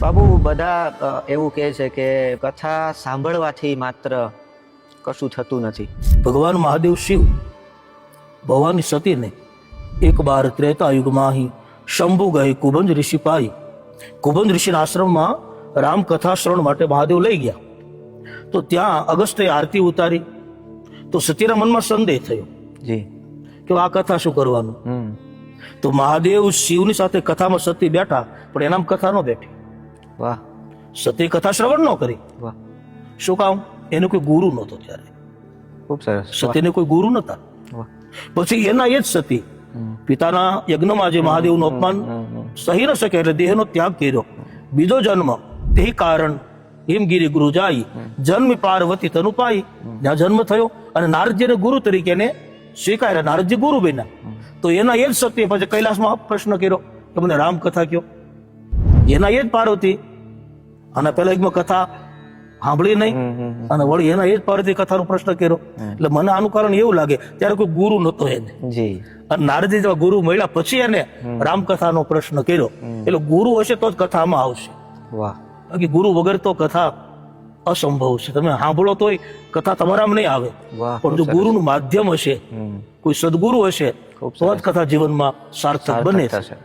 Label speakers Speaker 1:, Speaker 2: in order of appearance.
Speaker 1: બાબુ બધા એવું કહે છે કે કથા સાંભળવાથી માત્ર કશું થતું નથી.
Speaker 2: ભગવાન મહાદેવ શિવ ભવાની સતીને એક બાર ત્રેતા યુગમાં ही શંભુ ગઈ કુબંજ ઋષિ પાઈ. કુબંજ ઋષિના આશ્રમમાં રામકથા શ્રવણ માટે મહાદેવ લઈ ગયા. તો ત્યાં અગસ્ત્યે આરતી ઉતારી તો સતીના મનમાં સંદેહ થયો
Speaker 1: જી
Speaker 2: કે આ કથા શું કરવાનું. તો મહાદેવ શિવની સાથે કથામાં સતી બેઠા, પણ એનામ કથા ન બેઠી.
Speaker 1: વાહ
Speaker 2: સતી કથા શ્રવણ ન કરી.
Speaker 1: વાહ
Speaker 2: શું કામ? એનો કોઈ ગુરુ નહોતો ત્યારે.
Speaker 1: ખૂબ સરસ.
Speaker 2: સતીને કોઈ ગુરુ નતા.
Speaker 1: વાહ
Speaker 2: પછી એના એ જ સતી પિતાના યજ્ઞમાં જે મહાદેવનું અપમાન સહી ન શકે એટલે દેહનો ત્યાગ કર્યો. બીજો જન્મ તે કારણ હિમગીરી ગુરુ જાય જન્મ પાર્વતી તનુ પાઈ. જ્યાં જન્મ થયો અને નારદજીને ગુરુ તરીકે એને સ્વીકાર્યા. નારદજી ગુરુ બન્યા. તો એના એ જ સત્ય પછી કૈલાસમાં પ્રશ્ન કર્યો કે મને રામકથા કયો. એના એ જ પાર્વતી આના પહેલા એકમાં કથા સાંભળી નહીં અને વળી એના એ જ પાર્વતી કથાનો પ્રશ્ન કર્યો. એટલે મને આનું કારણ એવું લાગે ત્યારે કોઈ ગુરુ નતો એને.
Speaker 1: જી
Speaker 2: અને નારદજી જેવા ગુરુ મળ્યા પછી એને રામકથાનો પ્રશ્ન કર્યો. એટલે ગુરુ હશે તો જ કથામાં આવશે.
Speaker 1: વાહ
Speaker 2: બાકી ગુરુ વગર તો કથા અસંભવ છે. તમે સાંભળો તોય કથા તમારામાં નહીં આવે.
Speaker 1: વાહ
Speaker 2: પણ જો ગુરુનું માધ્યમ હશે, કોઈ સદગુરુ હશે, તો જ કથા જીવનમાં સાર્થક બને.
Speaker 1: થશે.